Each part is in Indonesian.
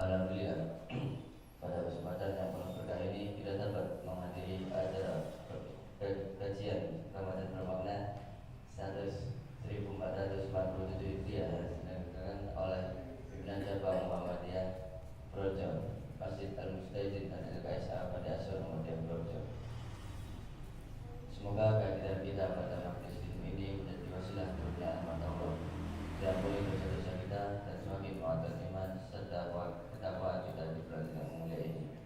Alhamdulillah, pada kesempatan yang penuh berkah ini kita dapat menghadiri acara kajian Ramadan bermakna 1447 Hijriah yang diselenggarakan oleh pimpinan cabang Muhammadiyah Projo, Masjid Al-Mustahidin dan LKSA pada Asuhan Muhammadiyah Projo. Semoga kehadiran kita pada majelis ini menjadi wasilah kemuliaan mata Allah, diampuni dosa-dosa kita dan semakin menguatkan iman serta ketakwaan kita di bulan yang mulia ini.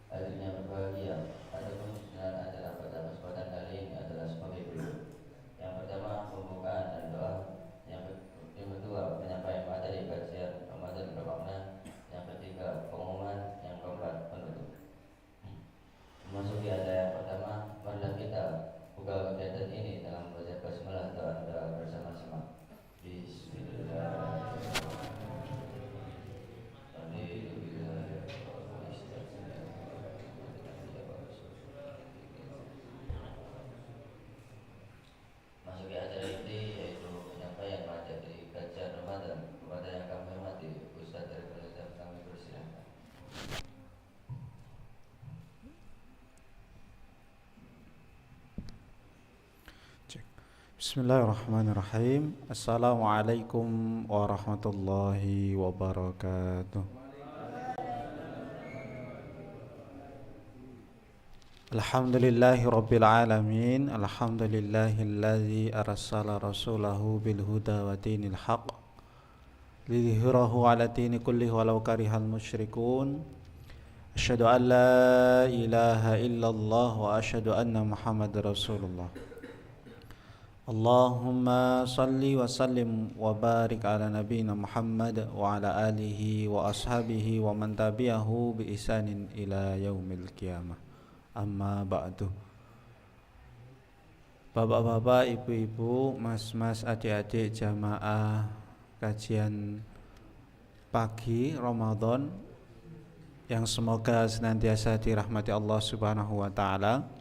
Hadirin yang berbahagia, adapun dengan acara pada kesempatan kali ini adalah sebagai berikut. Yang pertama, pembukaan dan doa. Yang kedua, penyampaian materi kajian Ramadan bermakna. Yang ketiga, pengumuman. Yang keempat, penutup. Memasuki acara yang pertama, marilah kita buka kegiatan ini dengan membaca basmalah doa bersama-sama. Bismillahirrahmanirrahim. Masuki acara inti yaitu penyampaian materi kajian Ramadan. Kepada yang kami hormati, Ustaz dari Universitas kami persilakan. Bismillahirrahmanirrahim. Assalamualaikum warahmatullahi wabarakatuh. Alhamdulillahi rabbil alamin. Alhamdulillahilladzi arsala rasulahu bil huda wa dinil haqq lidhhirahu ala dini kullihi walau karihal musyrikun. Asyhadu an la ilaha illallah wa asyhadu anna Muhammadar Rasulullah. Allahumma salli wa sallim wa barik ala nabiyina Muhammad wa ala alihi wa ashabihi wa man tabi'ahu bi ihsanin ila yaumil qiyamah. Amma ba'du. Bapak-bapak, ibu-ibu, mas-mas, adik-adik jamaah kajian pagi Ramadan yang semoga senantiasa dirahmati Allah Subhanahu wa taala.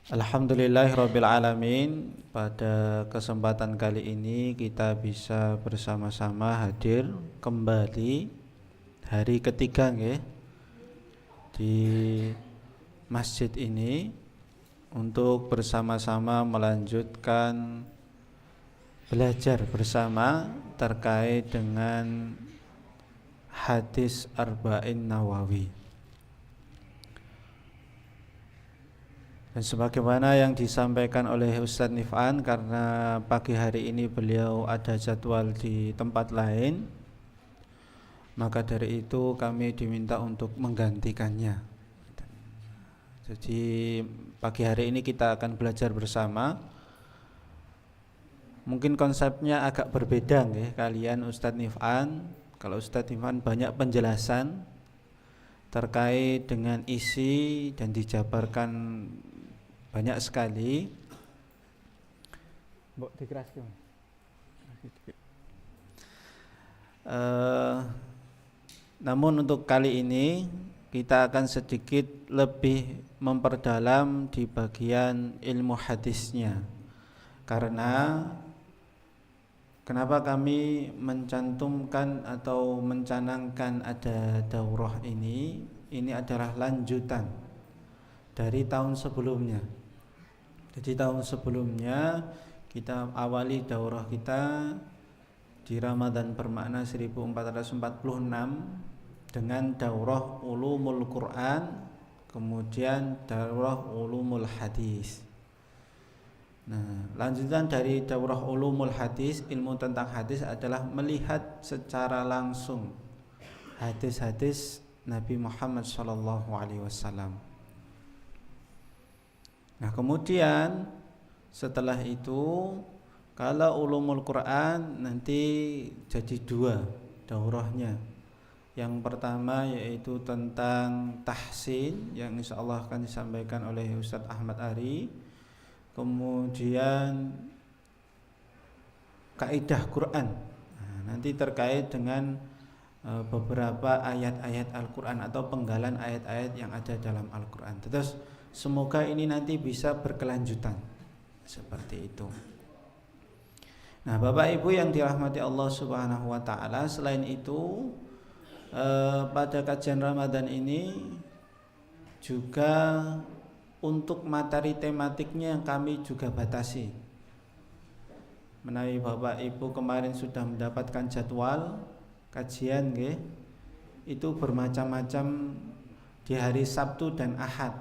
Alhamdulillahirabbil alamin. Pada kesempatan kali ini kita bisa bersama-sama hadir kembali hari ketiga nggih di masjid ini untuk bersama-sama melanjutkan belajar bersama terkait dengan hadis Arba'in Nawawi. Dan sebagaimana yang disampaikan oleh Ustadz Nif'an, karena pagi hari ini beliau ada jadwal di tempat lain, maka dari itu kami diminta untuk menggantikannya. Jadi pagi hari ini kita akan belajar bersama. Mungkin konsepnya agak berbeda nggih kalian Ustadz Nif'an. Kalau Ustadz Nif'an banyak penjelasan terkait dengan isi dan dijabarkan banyak sekali. Mbok dikeraskan. Namun untuk kali ini kita akan sedikit lebih memperdalam di bagian ilmu hadisnya. Karena kenapa kami mencantumkan atau mencanangkan ada daurah ini? Ini adalah lanjutan dari tahun sebelumnya. Jadi tahun sebelumnya kita awali daurah kita di Ramadan bermakna 1446 dengan daurah ulumul Quran, kemudian daurah ulumul hadis. Nah, lanjutan dari daurah ulumul hadis, ilmu tentang hadis adalah melihat secara langsung hadis-hadis Nabi Muhammad SAW. Nah, kemudian setelah itu kalau ulumul Quran nanti jadi dua daurahnya. Yang pertama yaitu tentang tahsin yang insyaallah akan disampaikan oleh Ustadz Ahmad Ari. Kemudian kaidah Quran. Nah, nanti terkait dengan beberapa ayat-ayat Al-Quran atau penggalan ayat-ayat yang ada dalam Al-Quran. Terus semoga ini nanti bisa berkelanjutan seperti itu. Nah, Bapak Ibu yang dirahmati Allah Subhanahu wa taala, selain itu pada kajian Ramadan ini juga untuk materi tematiknya kami juga batasi. Menawi Bapak Ibu kemarin sudah mendapatkan jadwal kajian nggih, itu bermacam-macam di hari Sabtu dan Ahad,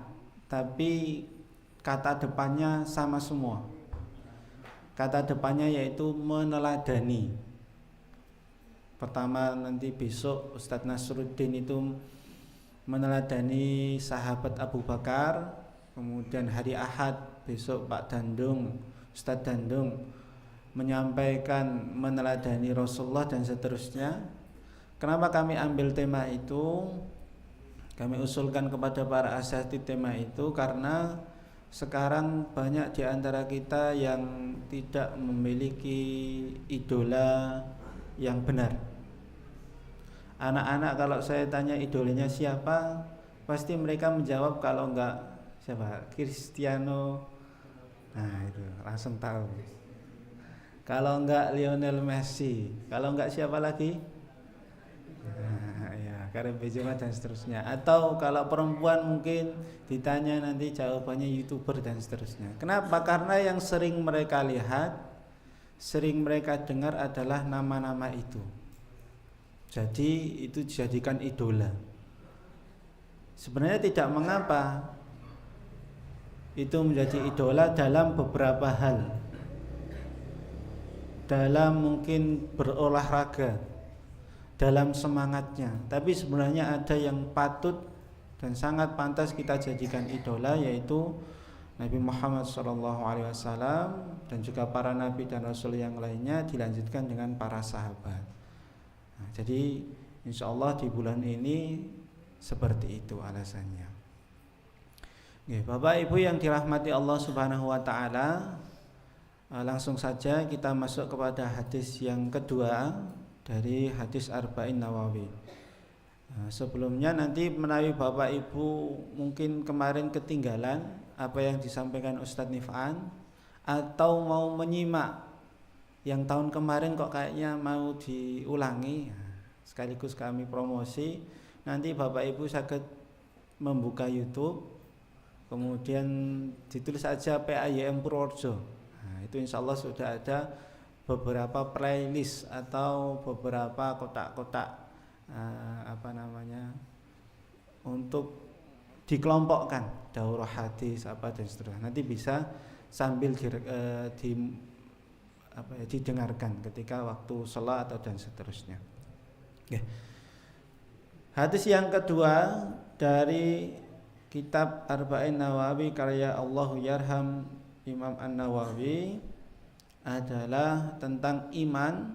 tapi kata depannya sama semua. Kata depannya yaitu meneladani. Pertama nanti besok Ustadz Nasruddin itu meneladani sahabat Abu Bakar. Kemudian hari Ahad besok Pak Dandung, Ustadz Dandung menyampaikan meneladani Rasulullah dan seterusnya. Kenapa kami ambil tema itu? Kami usulkan kepada para asatidz tema itu karena sekarang banyak di antara kita yang tidak memiliki idola yang benar. Anak-anak kalau saya tanya idolanya siapa, pasti mereka menjawab kalau enggak siapa? Cristiano. Nah, itu langsung tahu. Kalau enggak Lionel Messi, kalau enggak siapa lagi? Nah, ya, Karim Benzema dan seterusnya. Atau kalau perempuan mungkin ditanya nanti jawabannya YouTuber dan seterusnya. Kenapa? Karena yang sering mereka lihat, sering mereka dengar adalah nama-nama itu. Jadi itu dijadikan idola. Sebenarnya tidak mengapa itu menjadi idola dalam beberapa hal. Dalam mungkin berolahraga, dalam semangatnya. Tapi sebenarnya ada yang patut dan sangat pantas kita jadikan idola, yaitu Nabi Muhammad SAW dan juga para nabi dan rasul yang lainnya, dilanjutkan dengan para sahabat. Nah, jadi insya Allah di bulan ini seperti itu alasannya. Oke, Bapak Ibu yang dirahmati Allah Subhanahu wa taala, langsung saja kita masuk kepada hadis yang kedua dari hadis Arba'in Nawawi. Sebelumnya nanti menawi Bapak Ibu mungkin kemarin ketinggalan apa yang disampaikan Ustadz Nif'an, atau mau menyimak yang tahun kemarin kok kayaknya mau diulangi, sekaligus kami promosi, nanti Bapak Ibu sakit membuka YouTube, kemudian ditulis saja PAYM Purworejo. Nah, itu insya Allah sudah ada beberapa playlist atau beberapa kotak-kotak untuk dikelompokkan daurah hadis apa dan seterusnya. Nanti bisa sambil didengarkan ketika waktu shalat atau dan seterusnya. Oke. Hadis yang kedua dari kitab Arba'in Nawawi karya Allahu Yarham Imam An-Nawawi adalah tentang iman,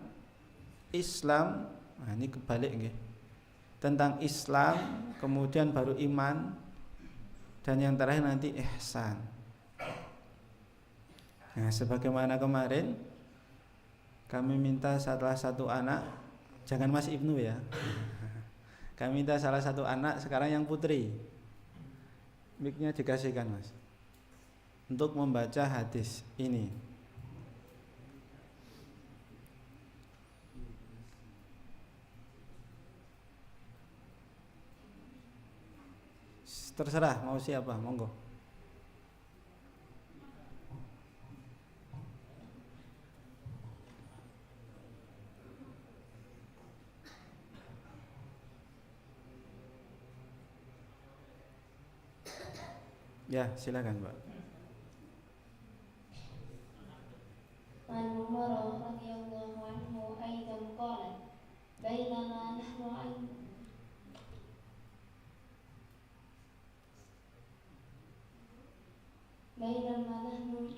Islam. Nah, ini kebalik nggih. Tentang Islam, kemudian baru iman, dan yang terakhir nanti ihsan. Nah, sebagaimana kemarin kami minta salah satu anak, jangan Mas Ibnu ya. Kami minta salah satu anak, sekarang yang putri. Mic-nya dikasihkan Mas, untuk membaca hadis ini. Terserah mau siapa, monggo. Ya, silakan, Mbak. عن عمر رضي الله عنه أيضا قال بينما نحن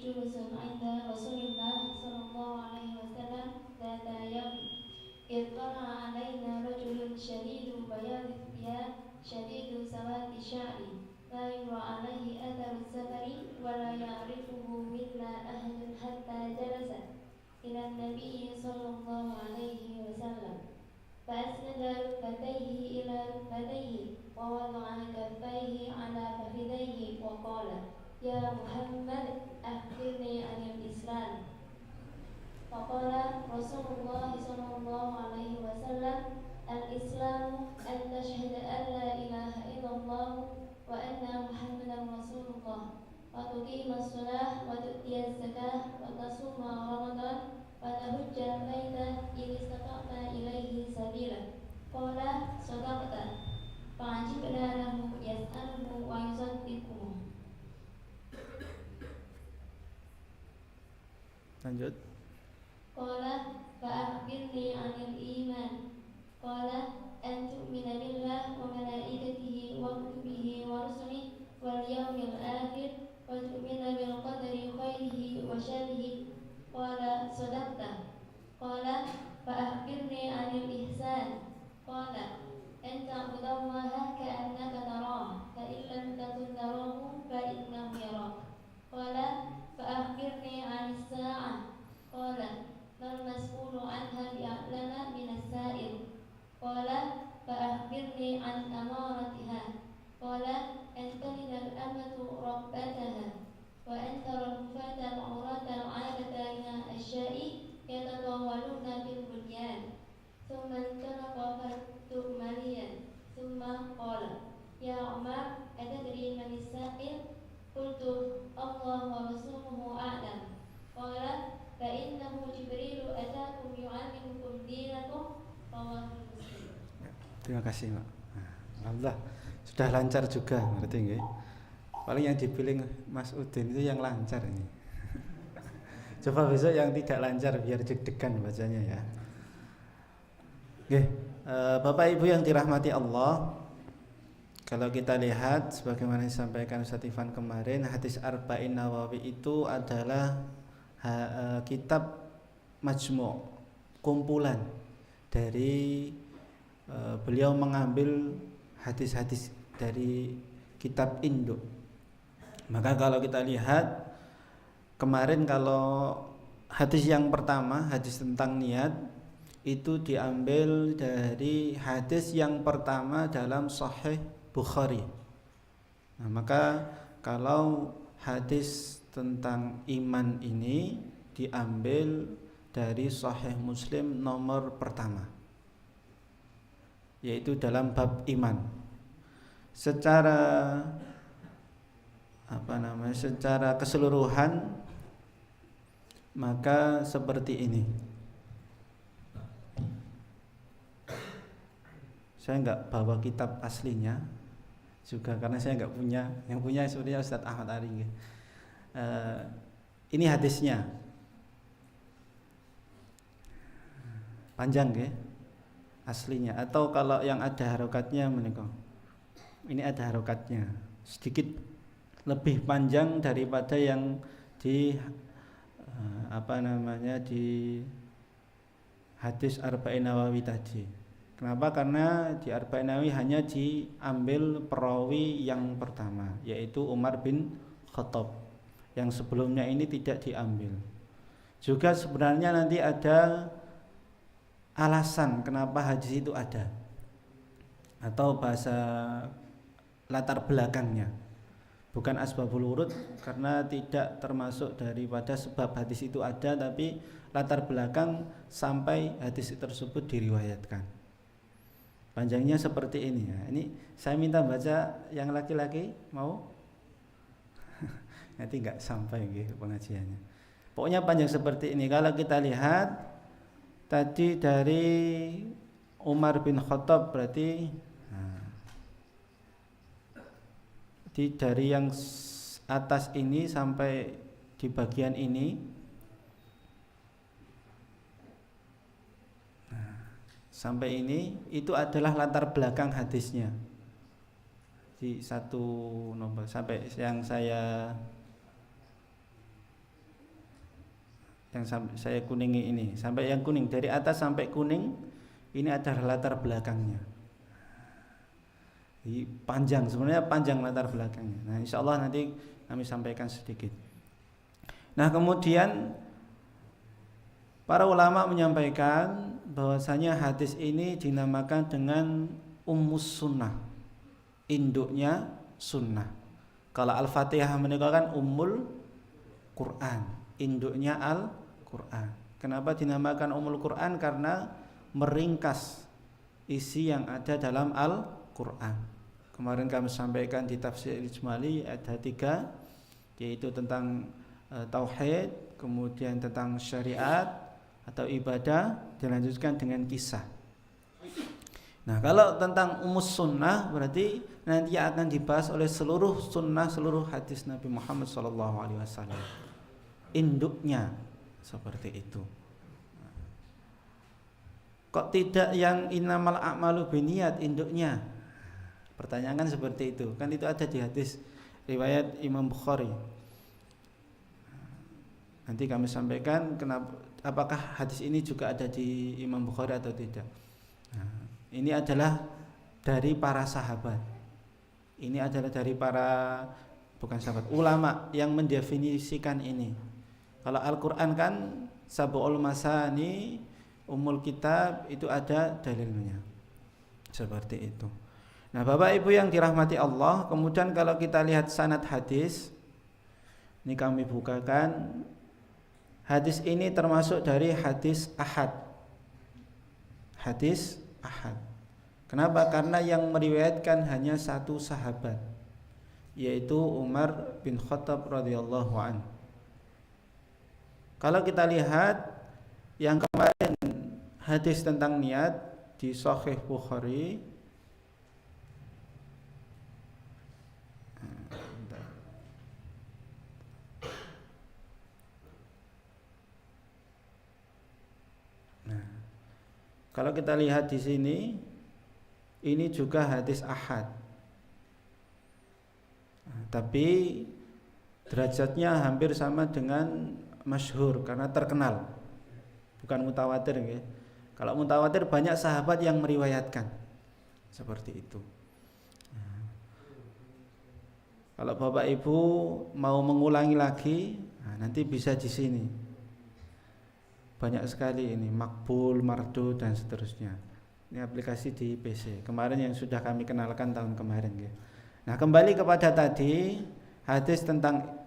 جلوس عند رسول الله صلى الله عليه وسلم ذات يوم إذ طلع علينا رجل شديد بياض الثياب شديد سواد الشعر لا يرى عليه أثر السفر ولا يعرفه منا أحد حتى جلس إلى النبي صلى الله عليه وسلم فأسند ركبتيه إلى ركبتيه ووضع كفيه على فخذيه وقال يا محمد أخبرني عن الإسلام Faqala Rasulullah sallallahu alaihi wasallam al-Islamu an tashhada an la ilaha illallah wa anna Muhammadan Rasulullah wa tuqimas shalah wa tu'tiyaz zakah wa tasuma Ramadan wa tahujjal baita in istata'ta ilaihi sabila. Qala sadaqta. Fa'ajibna lahu yas'aluhu wa yusaddiquhu. Lanjut. Qala fa'akhbirni 'anil iman. Qala an tu'mina billah wa malaikatihi wa kutubihi wa rusulihi wal yawmil akhir wa tu'mina bil qadari khairihi wa syarrihi. Qala sadaqta. Qala fa'akhbirni 'anil ihsan. Qala an ta'budallaha ka'annaka tarahu fa in lam takun tarahu fa innahu yarak. Qala fa'akhbirni 'anis sa'ah. Qala mal mas'ulu 'anha bi'a'lama minas sa'il. Qala fa'akhbirni 'an amaratiha. Qala an talida al-amatu rabbataha wa an tara al-hufata al-'urata al-'alata min asya'i yatatawaluna fil bunyan. Thumma intalaqa fattu maliyan. Thumma qala ya Umar atadri man as-sa'il? Qultu Allah wa rasuluhu a'lam. Qala fa innahu Jibril ataakum yu'allimukum dinakum. Rawahu Muslim. Terima kasih, Mbak. Alhamdulillah sudah lancar juga, ngerti nggih? Paling yang dipilih Mas Udin itu yang lancar ini. Coba besok yang tidak lancar biar deg-degan bacanya ya. Oke, Bapak Ibu yang dirahmati Allah, kalau kita lihat sebagaimana disampaikan Ustaz Ifan kemarin, hadis Arba'in Nawawi itu adalah kitab majmu', kumpulan dari beliau mengambil hadis-hadis dari kitab induk. Maka kalau kita lihat kemarin, kalau hadis yang pertama, hadis tentang niat, itu diambil dari hadis yang pertama dalam Sahih Bukhari. Nah, maka kalau hadis tentang iman ini diambil dari Sahih Muslim nomor pertama, yaitu dalam bab iman. Secara secara keseluruhan maka seperti ini. Saya enggak bawa kitab aslinya juga karena saya enggak punya. Yang punya sebenarnya Ustadz Ahmad Ari. Ini hadisnya panjang ya aslinya, atau kalau yang ada harokatnya menikah. Ini ada harokatnya sedikit lebih panjang daripada yang di di hadis Arba'in Nawawi tadi. Kenapa? Karena di Arba'in Nawawi hanya diambil perawi yang pertama, yaitu Umar bin Khattab. Yang sebelumnya ini tidak diambil. Juga sebenarnya nanti ada alasan kenapa hadis itu ada, atau bahasa latar belakangnya, bukan asbabul wurud, karena tidak termasuk daripada sebab hadis itu ada, tapi latar belakang sampai hadis tersebut diriwayatkan. Panjangnya seperti ini ya. Ini saya minta baca yang laki-laki, mau? Nanti nggak sampai gitu pengajiannya. Pokoknya panjang seperti ini. Kalau kita lihat tadi dari Umar bin Khattab, berarti dari yang atas ini sampai di bagian ini, sampai ini itu adalah latar belakang hadisnya. Di satu nomor sampai yang saya kuningi ini, sampai yang kuning, dari atas sampai kuning ini adalah latar belakangnya. Panjang, sebenarnya panjang latar belakangnya. Nah, insya Allah nanti kami sampaikan sedikit. Nah, kemudian para ulama menyampaikan bahwasanya hadis ini dinamakan dengan Ummus Sunnah, induknya sunnah. Kalau Al-Fatihah menikahkan Ummul Quran, induknya Al-Quran. Kenapa dinamakan Ummul Quran? Karena meringkas isi yang ada dalam Al-Quran. Kemarin kami sampaikan di tafsir Ijmali ada 3, yaitu tentang tauhid, kemudian tentang syariat atau ibadah, dilanjutkan dengan kisah. Nah, kalau tentang umus sunnah berarti nanti akan dibahas oleh seluruh sunnah, seluruh hadis Nabi Muhammad SAW. Induknya seperti itu. Kok tidak yang innamal a'malu binniyat induknya? Pertanyaan kan seperti itu. Kan itu ada di hadis riwayat Imam Bukhari. Nanti kami sampaikan kenapa, apakah hadis ini juga ada di Imam Bukhari atau tidak. Nah, ini adalah dari para sahabat. Ini adalah dari para, bukan sahabat, ulama yang mendefinisikan ini. Kalau Al-Quran kan Sab'ul Masani, Ummul Kitab, itu ada dalilnya. Seperti itu. Nah, Bapak Ibu yang dirahmati Allah, kemudian kalau kita lihat sanad hadis, ini kami bukakan. Hadis ini termasuk dari hadis ahad. Hadis ahad. Kenapa? Karena yang meriwayatkan hanya satu sahabat, yaitu Umar bin Khattab radhiyallahu anhu. Kalau kita lihat yang kemarin hadis tentang niat di Sahih Bukhari, kalau kita lihat di sini, ini juga hadis ahad. Tapi derajatnya hampir sama dengan masyhur karena terkenal. Bukan mutawatir ya. Kalau mutawatir banyak sahabat yang meriwayatkan. Seperti itu. Kalau Bapak Ibu mau mengulangi lagi, nanti bisa di sini. Banyak sekali ini, makbul, mardu dan seterusnya. Ini aplikasi di PC. Kemarin yang sudah kami kenalkan tahun kemarin ya. Nah, kembali kepada tadi hadis tentang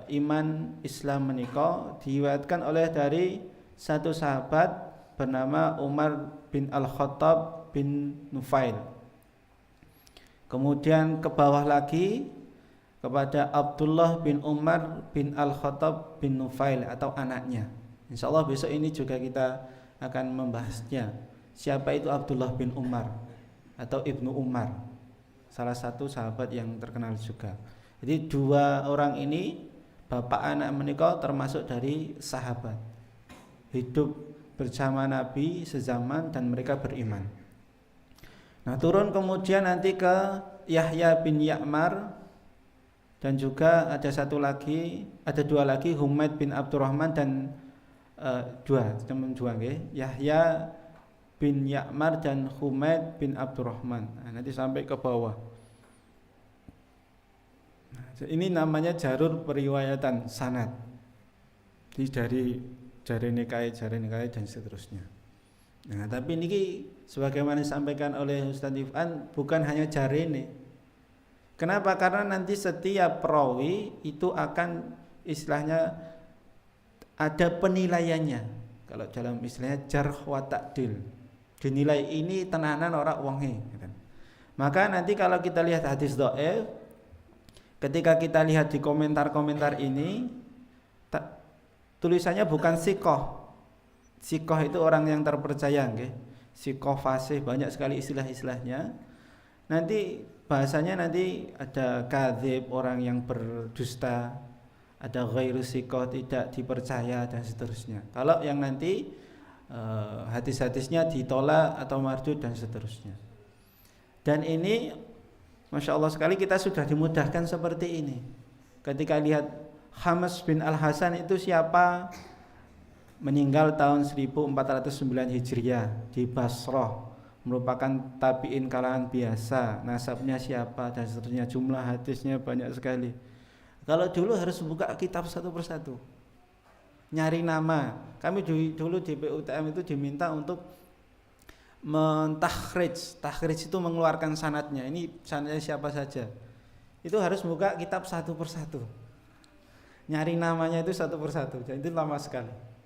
iman Islam menika diriwayatkan oleh dari satu sahabat bernama Umar bin Al-Khattab bin Nufail. Kemudian ke bawah lagi kepada Abdullah bin Umar bin Al-Khattab bin Nufail atau anaknya. Insyaallah besok ini juga kita akan membahasnya. Siapa itu Abdullah bin Umar atau Ibnu Umar? Salah satu sahabat yang terkenal juga. Jadi dua orang ini bapak anak menikah termasuk dari sahabat. Hidup bersama Nabi sezaman dan mereka beriman. Nah, turun kemudian nanti ke Yahya bin Ya'mar dan juga ada satu lagi, ada dua lagi, Humaid bin Abdurrahman dan dua nggih, Yahya bin Ya'mar dan Humaid bin Abdurrahman. Nah, nanti sampai ke bawah. Nah, ini namanya jalur periwayatan sanad. Jadi dari jari nikai dan seterusnya. Nah, tapi ini sebagaimana disampaikan oleh Ustaz Ifan bukan hanya jari ini. Kenapa? Karena nanti setiap perawi itu akan istilahnya ada penilaiannya. Kalau dalam istilahnya jarh wa ta'dil, dinilai ini tenanan ora wonge gitu. Maka nanti kalau kita lihat hadis dhaif, ketika kita lihat di komentar-komentar ini tulisannya bukan sikoh. Sikoh itu orang yang terpercaya nggih. Sikoh fasih, banyak sekali istilah-istilahnya. Nanti bahasanya nanti ada kadzib, orang yang berdusta, ada ghairu sikoh, tidak dipercaya dan seterusnya. Kalau yang nanti hadis-hadisnya ditolak atau mardud dan seterusnya. Dan ini Masya Allah sekali kita sudah dimudahkan seperti ini. Ketika lihat Hamas bin Al-Hasan itu siapa? Meninggal tahun 1409 Hijriah di Basrah, merupakan tabi'in kalangan biasa. Nasabnya siapa dan seterusnya, jumlah hadisnya banyak sekali. Kalau dulu harus buka kitab satu persatu, nyari nama. Kami dulu di PUTM itu diminta untuk mentakhrij. Takhrij itu mengeluarkan sanadnya. Ini sanadnya siapa saja. Itu harus buka kitab satu persatu, nyari namanya itu satu persatu. Jadi itu lama sekali.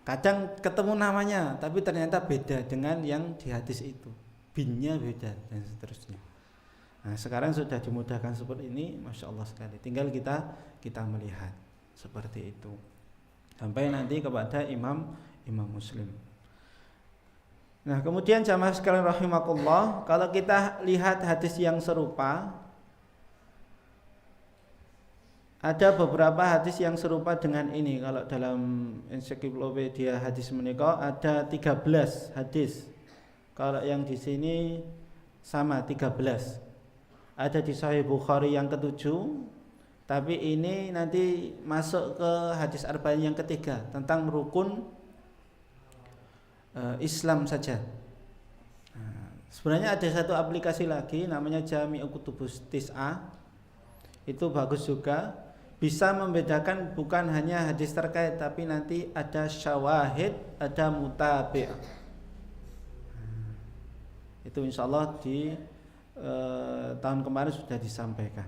Kadang ketemu namanya tapi ternyata beda dengan yang di hadis itu, binnya beda dan seterusnya. Nah, sekarang sudah dimudahkan seperti ini, masya Allah sekali. Tinggal kita melihat seperti itu sampai nanti kepada imam Muslim. Nah, kemudian jamaah sekalian rahimakumullah, kalau kita lihat hadis yang serupa, ada beberapa hadis yang serupa dengan ini. Kalau dalam ensiklopedia hadis menika ada 13 hadis. Kalau yang di sini sama 13. Ada di Sahih Bukhari yang ke-7, tapi ini nanti masuk ke hadis arba'in yang ketiga tentang rukun Islam saja. Sebenarnya ada satu aplikasi lagi namanya Jami'u Kutubus Tis'ah. Itu bagus juga, bisa membedakan bukan hanya hadis terkait tapi nanti ada syawahid, ada mutabi'. Itu insyaallah di tahun kemarin sudah disampaikan.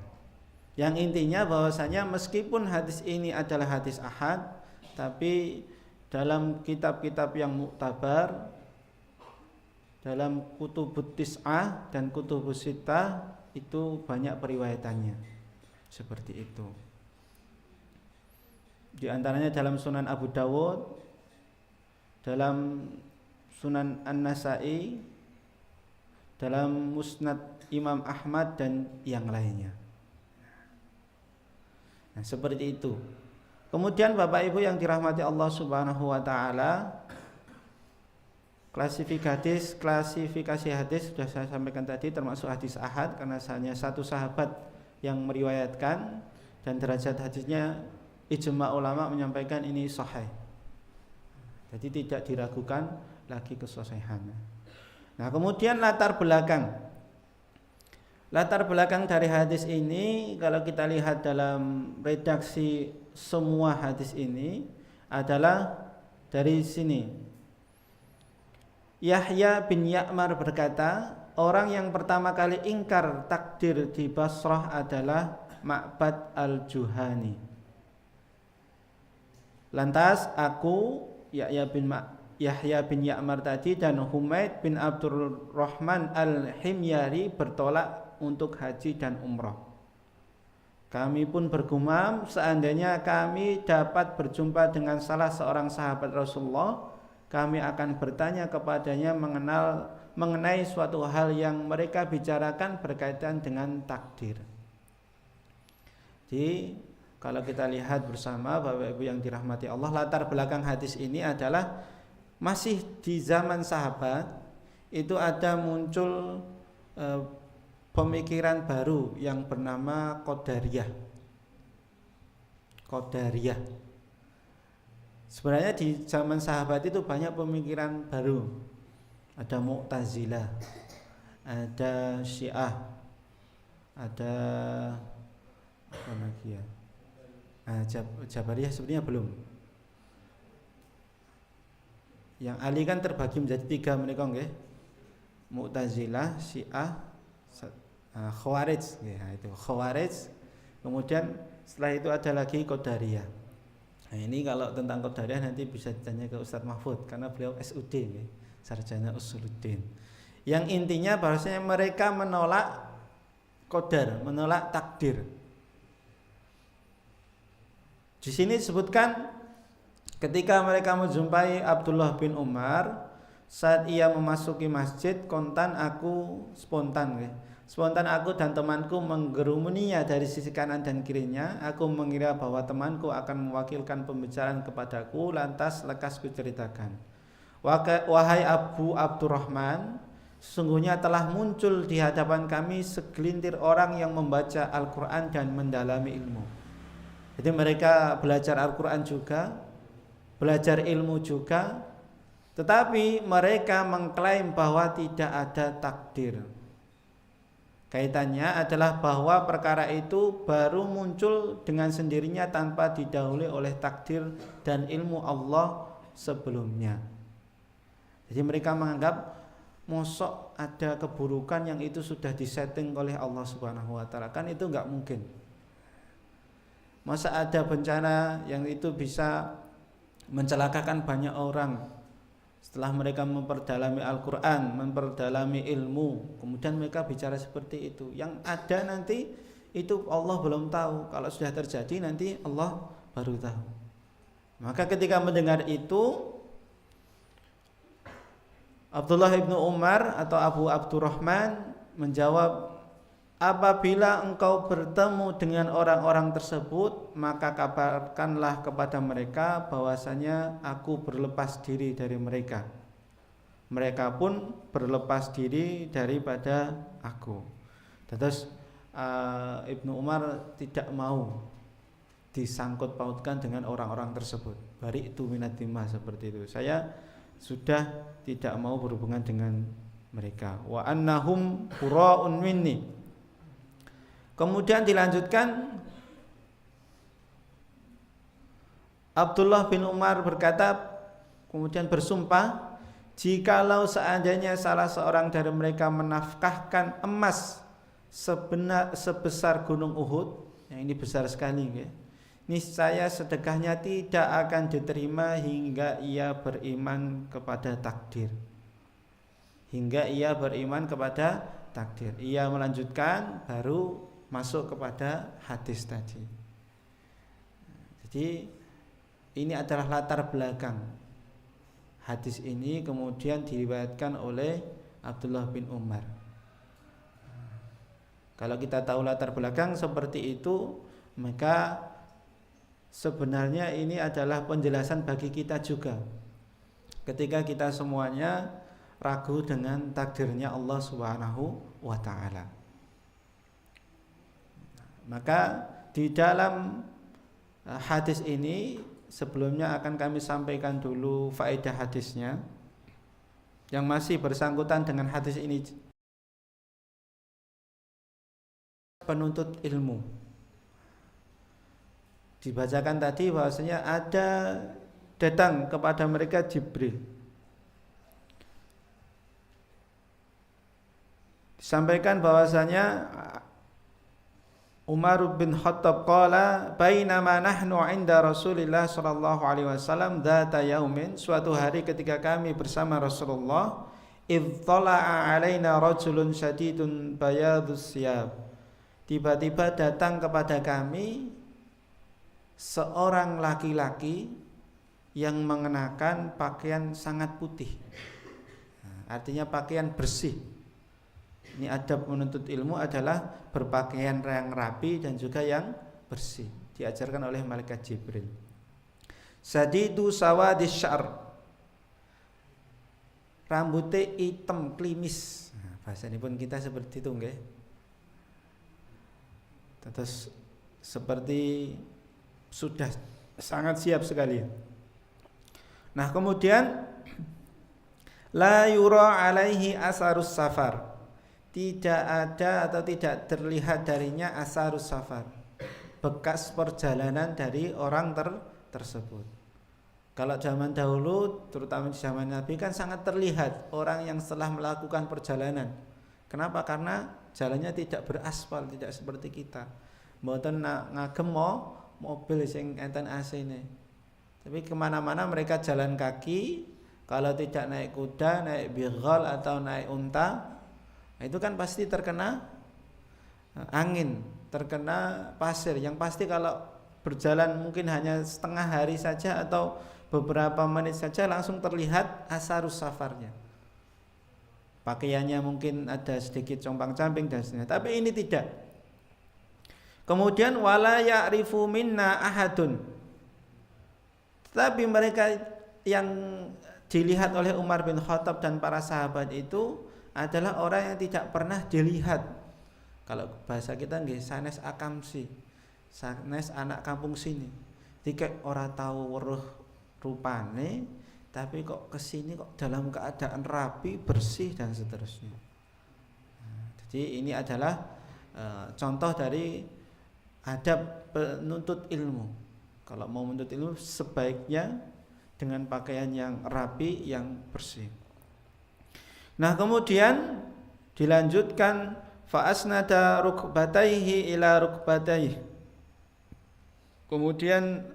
Yang intinya bahwasanya meskipun hadis ini adalah hadis ahad, tapi dalam kitab-kitab yang muktabar, dalam kutubut tis'ah dan kutubus sittah itu banyak periwayatannya. Seperti itu. Di antaranya dalam Sunan Abu Dawud, dalam Sunan An-Nasa'i, dalam Musnad Imam Ahmad dan yang lainnya. Nah, seperti itu. Kemudian Bapak Ibu yang dirahmati Allah Subhanahu wa taala, klasifikasi hadis sudah saya sampaikan tadi, termasuk hadis ahad karena hanya satu sahabat yang meriwayatkan dan derajat hadisnya ijma ulama menyampaikan ini sahih. Jadi tidak diragukan lagi kesahihannya. Nah, kemudian latar belakang dari hadis ini, kalau kita lihat dalam redaksi semua hadis ini adalah dari sini. Yahya bin Ya'mar berkata, orang yang pertama kali ingkar takdir di Basrah adalah Ma'bad al-Juhani. Lantas aku Yahya bin Ya'mar tadi dan Humaid bin Abdurrahman al-Himyari bertolak untuk haji dan umrah. Kami pun bergumam, seandainya kami dapat berjumpa dengan salah seorang sahabat Rasulullah, kami akan bertanya kepadanya mengenai suatu hal yang mereka bicarakan berkaitan dengan takdir. Jadi kalau kita lihat bersama Bapak Ibu yang dirahmati Allah, latar belakang hadis ini adalah masih di zaman sahabat itu ada muncul pemikiran baru yang bernama Qadariyah. Sebenarnya di zaman sahabat itu banyak pemikiran baru. Ada Mu'tazilah, ada Syiah, ada apa lagi ya? Jabariyah sebenarnya belum. Yang Ali kan terbagi menjadi 3 menika nggih. Mu'tazilah, Syiah, Khawarij, ya itu Khawarij. Kemudian setelah itu ada lagi Qadariyah. Nah, ini kalau tentang Qadariyah nanti bisa ditanya ke Ustadz Mahfud karena beliau SUD, ya, sarjana Usuluddin. Yang intinya bahwasanya mereka menolak qadar, menolak takdir. Di sini disebutkan ketika mereka menjumpai Abdullah bin Umar saat ia memasuki masjid, spontan aku dan temanku menggerumuninya dari sisi kanan dan kirinya. Aku mengira bahwa temanku akan mewakilkan pembicaraan kepadaku, lantas lekas kuceritakan. Wahai Abu Abdurrahman, sesungguhnya telah muncul di hadapan kami segelintir orang yang membaca Al-Quran dan mendalami ilmu. Jadi mereka belajar Al-Quran juga, belajar ilmu juga, tetapi mereka mengklaim bahwa tidak ada takdir. Kaitannya adalah bahwa perkara itu baru muncul dengan sendirinya tanpa didahului oleh takdir dan ilmu Allah sebelumnya. Jadi mereka menganggap mosok ada keburukan yang itu sudah disetting oleh Allah Subhanahu wa taala. Kan itu enggak mungkin. Masa ada bencana yang itu bisa mencelakakan banyak orang. Setelah mereka memperdalami Al-Quran, memperdalami ilmu, kemudian mereka bicara seperti itu. Yang ada nanti itu Allah belum tahu. Kalau sudah terjadi nanti Allah baru tahu. Maka ketika mendengar itu, Abdullah ibnu Umar atau Abu Abdurrahman menjawab, apabila engkau bertemu dengan orang-orang tersebut, maka kabarkanlah kepada mereka bahwasanya aku berlepas diri dari mereka. Mereka pun berlepas diri daripada aku. Terus Ibnu Umar tidak mau disangkut pautkan dengan orang-orang tersebut. Bari itu minat timah, seperti itu. Saya sudah tidak mau berhubungan dengan mereka. Wa annahum qura'un minni. Kemudian dilanjutkan, Abdullah bin Umar berkata, kemudian bersumpah, jikalau seandainya salah seorang dari mereka menafkahkan emas sebesar gunung Uhud, yang ini besar sekali, ya, niscaya sedekahnya tidak akan diterima hingga ia beriman kepada takdir. Hingga ia beriman kepada takdir. Ia melanjutkan baru masuk kepada hadis tadi. Jadi ini adalah latar belakang hadis ini, kemudian diriwayatkan oleh Abdullah bin Umar. Kalau kita tahu latar belakang seperti itu, maka sebenarnya ini adalah penjelasan bagi kita juga. Ketika kita semuanya ragu dengan takdirnya Allah Subhanahu wa ta'ala. Maka di dalam hadis ini, sebelumnya akan kami sampaikan dulu faedah hadisnya yang masih bersangkutan dengan hadis ini. Penuntut ilmu, dibacakan tadi bahwasanya ada datang kepada mereka Jibril. Disampaikan bahwasanya Umar bin Khattab qala bainama nahnu 'inda Rasulillah sallallahu alaihi wasallam dzata yaumin, suatu hari ketika kami bersama Rasulullah, idz tala'a 'alaina rajulun syadidun bayadus siyab, tiba-tiba datang kepada kami seorang laki-laki yang mengenakan pakaian sangat putih. Artinya pakaian bersih. Ini adab menuntut ilmu adalah berpakaian yang rapi dan juga yang bersih. Diajarkan oleh malaikat Jibril. Sadidu sawadis syar, rambutnya hitam klimis. Bahasa ini pun kita seperti itu, nggih. Terus seperti sudah sangat siap sekali. Nah, kemudian la yura alaihi asarus safar, tidak ada atau tidak terlihat darinya asarus safar, bekas perjalanan dari orang tersebut. Kalau zaman dahulu, terutama di zaman Nabi, kan sangat terlihat orang yang setelah melakukan perjalanan. Kenapa? Karena jalannya tidak beraspal, tidak seperti kita. Mboten ngagem mobil sing enten AC-ne. Tapi kemana-mana mereka jalan kaki. Kalau tidak naik kuda, naik bighal atau naik unta, itu kan pasti terkena angin, terkena pasir. Yang pasti kalau berjalan mungkin hanya setengah hari saja atau beberapa menit saja langsung terlihat asarus safarnya. Pakaiannya mungkin ada sedikit compang-camping dan sebagainya. Tapi ini tidak. Kemudian wala ya'rifu minna ahadun. Tetapi mereka yang dilihat oleh Umar bin Khattab dan para sahabat itu adalah orang yang tidak pernah dilihat. Kalau bahasa kita nggih sanes akamsi, sanes anak kampung sini. Dikek ora tahu weruh rupane, tapi kok kesini kok dalam keadaan rapi, bersih dan seterusnya. Jadi ini adalah contoh dari adab penuntut ilmu. Kalau mau menuntut ilmu sebaiknya dengan pakaian yang rapi, yang bersih. Nah, kemudian dilanjutkan fa asnada rukbataihi ila rukbataihi. Kemudian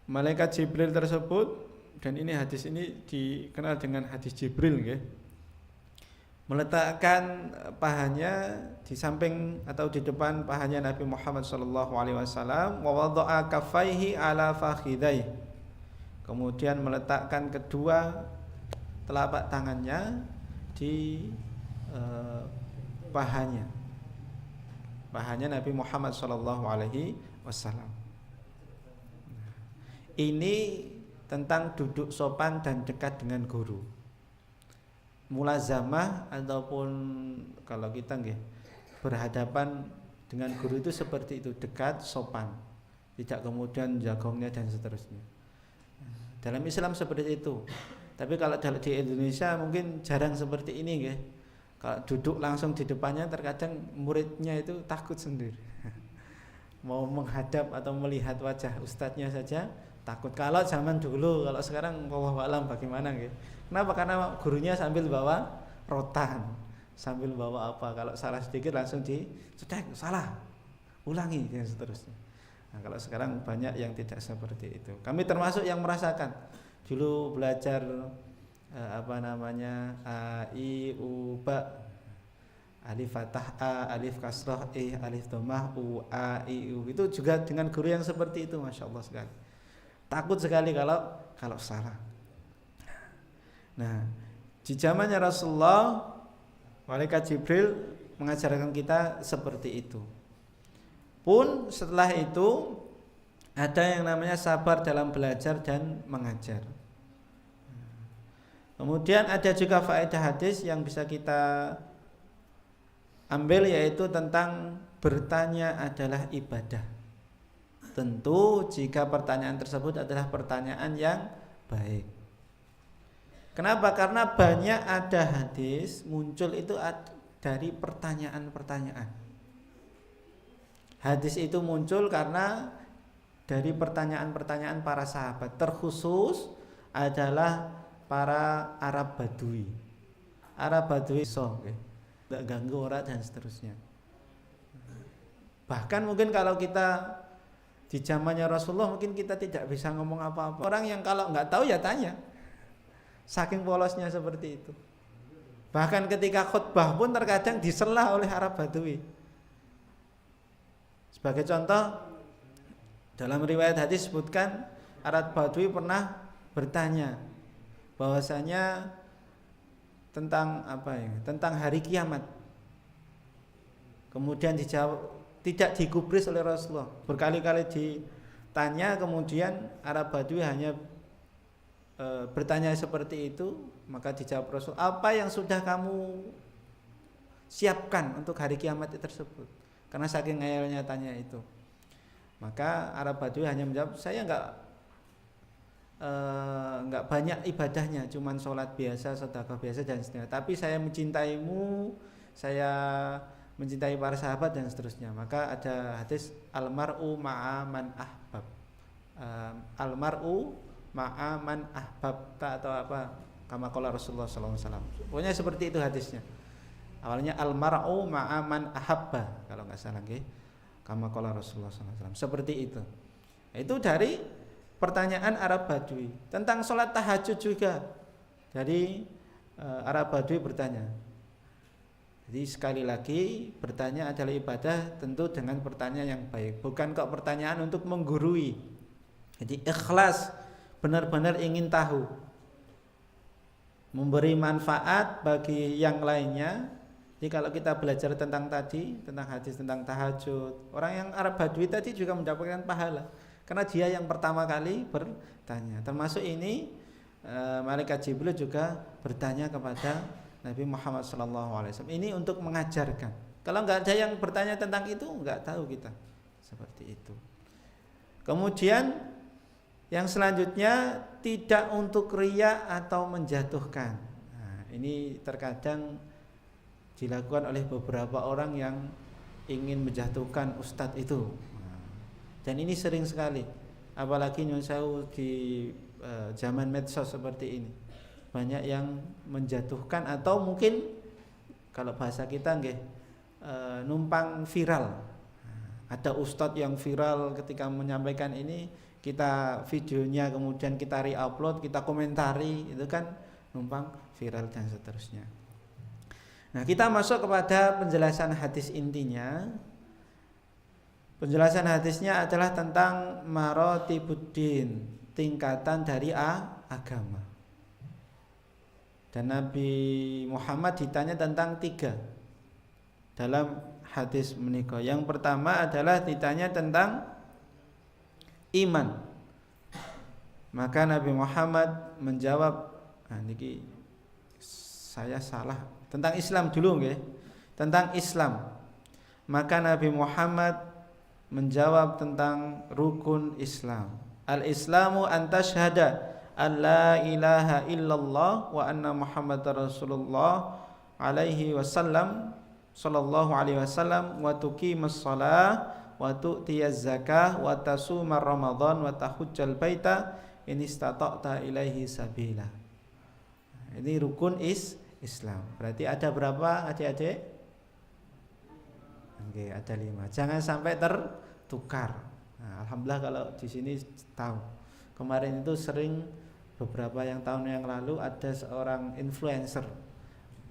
malaikat Jibril tersebut dan ini hadis ini dikenal dengan hadis Jibril nggih. Meletakkan pahanya di samping atau di depan pahanya Nabi Muhammad sallallahu alaihi wasallam, wa wada'a kaffaihi ala fakhidai. Kemudian meletakkan kedua telapak tangannya di pahanya Nabi Muhammad sallallahu alaihi wasallam. Ini tentang duduk sopan dan dekat dengan guru. Mulazamah ataupun kalau kita nggih berhadapan dengan guru itu seperti itu, dekat, sopan, tidak kemudian jagongnya dan seterusnya. Dalam Islam seperti itu. Tapi kalau di Indonesia mungkin jarang seperti ini nggih. Kalau duduk langsung di depannya terkadang muridnya itu takut sendiri. Mau menghadap atau melihat wajah ustadznya saja takut. Kalau zaman dulu, kalau sekarang wallahu alam bagaimana gitu. Kenapa? Karena gurunya sambil bawa rotan, sambil bawa apa. Kalau salah sedikit langsung dicetek, salah, ulangi dan seterusnya. Nah, kalau sekarang banyak yang tidak seperti itu. Kami termasuk yang merasakan. Dulu belajar a, i, u, ba, alif fathah a, alif kasrah i, alif dhammah u, a, i, u. Itu juga dengan guru yang seperti itu, masya Allah sekali. Takut sekali kalau salah. Nah, di zamannya Rasulullah, malaikat Jibril mengajarkan kita seperti itu. Pun setelah itu ada yang namanya sabar dalam belajar dan mengajar. Kemudian ada juga faedah hadis yang bisa kita ambil, yaitu tentang bertanya adalah ibadah. Tentu jika pertanyaan tersebut adalah pertanyaan yang baik. Kenapa? Karena banyak ada hadis muncul itu dari pertanyaan-pertanyaan. Hadis itu muncul karena dari pertanyaan-pertanyaan para sahabat. Terkhusus adalah para Arab Badui. Arab Badui tidak ganggu orang dan seterusnya. Bahkan mungkin kalau kita di zamannya Rasulullah mungkin kita tidak bisa ngomong apa-apa. Orang yang kalau nggak tahu ya tanya. Saking polosnya seperti itu. Bahkan ketika khutbah pun terkadang disela oleh Arab Badui. Sebagai contoh, dalam riwayat hadis disebutkan Arab Badui pernah bertanya bahwasanya tentang tentang hari kiamat. Kemudian dijawab, tidak digubris oleh Rasulullah. Berkali-kali ditanya, kemudian Arab Badui hanya bertanya seperti itu. Maka dijawab Rasul, apa yang sudah kamu siapkan untuk hari kiamat tersebut? Karena saking ngeyelnya tanya itu. Maka Arab Badui hanya menjawab, saya enggak banyak ibadahnya, cuman sholat biasa, sedekah biasa dan seterusnya. Tapi saya mencintaimu, saya mencintai para sahabat dan seterusnya. Maka ada hadis almar'u ma'a man ahbab. Almar'u ma'a man ahbabta atau apa? Kama qala Rasulullah sallallahu alaihi wasallam. Pokoknya seperti itu hadisnya. Awalnya almar'u ma'a man ahabba, kalau enggak salah nggih. Kama qala Rasulullah sallallahu alaihi wasallam. Seperti itu. Itu dari pertanyaan Arab Badui. Tentang sholat tahajud juga. Jadi Arab Badui bertanya. Jadi sekali lagi, bertanya adalah ibadah, tentu dengan pertanyaan yang baik. Bukan kok pertanyaan untuk menggurui. Jadi ikhlas, benar-benar ingin tahu, memberi manfaat bagi yang lainnya. Jadi kalau kita belajar tentang hadis tentang tahajud, orang yang Arab Badui tadi juga mendapatkan pahala, karena dia yang pertama kali bertanya. Termasuk ini malaikat Jibril juga bertanya kepada Nabi Muhammad SAW. Ini untuk mengajarkan. Kalau nggak ada yang bertanya tentang itu, nggak tahu kita seperti itu. Kemudian yang selanjutnya, tidak untuk riya atau menjatuhkan. Nah, ini terkadang dilakukan oleh beberapa orang yang ingin menjatuhkan ustadz itu. Dan ini sering sekali, apalagi nyun sewu di zaman medsos seperti ini. Banyak yang menjatuhkan atau mungkin kalau bahasa kita nggih numpang viral. Ada ustadz yang viral ketika menyampaikan ini, kita videonya kemudian kita re-upload, kita komentari, itu kan numpang viral dan seterusnya. Nah, kita masuk kepada penjelasan hadis intinya. Penjelasan hadisnya adalah tentang maratibuddin, tingkatan dari agama. Dan Nabi Muhammad ditanya tentang 3 dalam hadis menika. Yang pertama adalah ditanya tentang iman. Maka Nabi Muhammad menjawab, niki saya salah, tentang Islam dulu nggih. Tentang Islam. Maka Nabi Muhammad menjawab tentang rukun Islam. Al-Islamu an tashhada an la ilaha illallah wa anna Muhammadar Rasulullah alaihi wasallam sallallahu alaihi wasallam wa tuqimus shalah wa tu'tiyaz zakah wa tasumar ramadan wa tahujjal baita in istata'ta ilaihi sabila. Ini rukun Islam. Berarti ada berapa adik-adik? Oke, ada 5. Jangan sampai tertukar. Nah, alhamdulillah kalau di sini tahu. Kemarin itu sering beberapa tahun yang lalu ada seorang influencer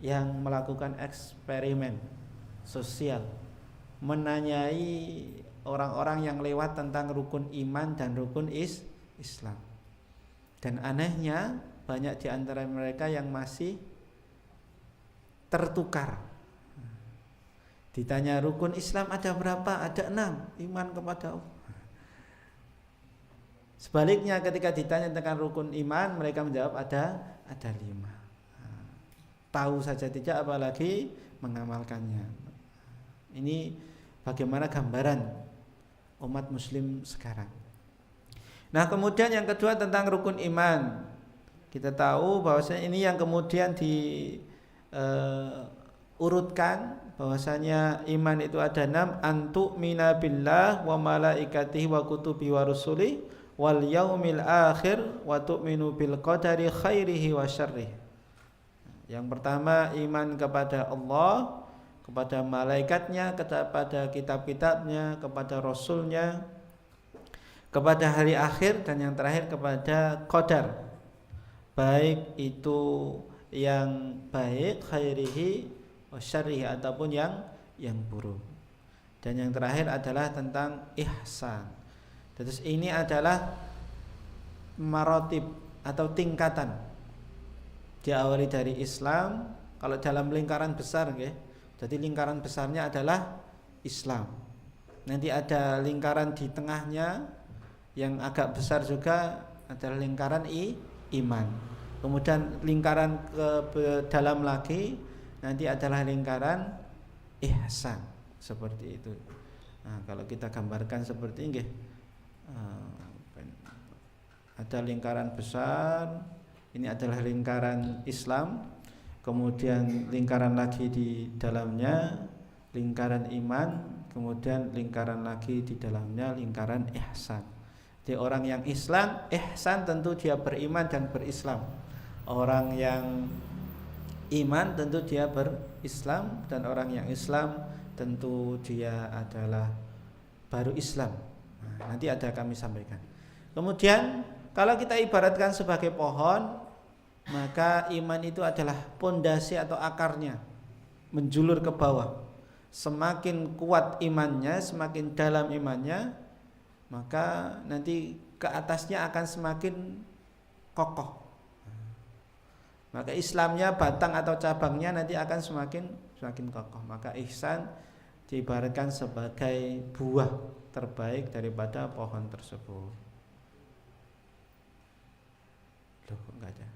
yang melakukan eksperimen sosial, menanyai orang-orang yang lewat tentang rukun iman dan rukun Islam. Dan anehnya banyak di antara mereka yang masih tertukar. Ditanya rukun Islam ada berapa? Ada 6. Iman kepada Allah. Sebaliknya ketika ditanya tentang rukun iman, mereka menjawab ada 5. Tahu saja tidak, apalagi mengamalkannya. Ini bagaimana gambaran umat muslim sekarang. Nah, kemudian yang kedua tentang rukun iman. Kita tahu bahwasanya ini yang kemudian urutkan bahwasanya iman itu ada 6, antu mina billah wa malaikatihi wa kutubi wa rusuli wal yaumil akhir wa tu'minu bil qadari khairihi wa syarrihi. Yang pertama iman kepada Allah, kepada malaikatnya, kepada kitab-kitabnya, kepada rasulnya, kepada hari akhir, dan yang terakhir kepada qadar, baik itu yang baik khairihi syarih ataupun yang buruk. Dan yang terakhir adalah tentang ihsan. Terus ini adalah maratib atau tingkatan. Diawali dari Islam, kalau dalam lingkaran besar nggih. Jadi lingkaran besarnya adalah Islam. Nanti ada lingkaran di tengahnya yang agak besar juga adalah lingkaran iman. Kemudian lingkaran ke dalam lagi nanti adalah lingkaran ihsan, seperti itu. Nah, kalau kita gambarkan seperti ini, ada lingkaran besar, ini adalah lingkaran Islam, kemudian lingkaran lagi di dalamnya lingkaran iman, kemudian lingkaran lagi di dalamnya lingkaran ihsan. Jadi orang yang Islam, ihsan tentu dia beriman dan berislam. Orang yang iman tentu dia berislam, dan orang yang Islam tentu dia adalah baru Islam. Nah, nanti ada kami sampaikan. Kemudian kalau kita ibaratkan sebagai pohon, maka iman itu adalah pondasi atau akarnya menjulur ke bawah. Semakin kuat imannya, semakin dalam imannya, maka nanti ke atasnya akan semakin kokoh. Maka Islamnya, batang atau cabangnya nanti akan semakin kokoh. Maka ihsan diibaratkan sebagai buah terbaik daripada pohon tersebut. Loh, kok enggak ada?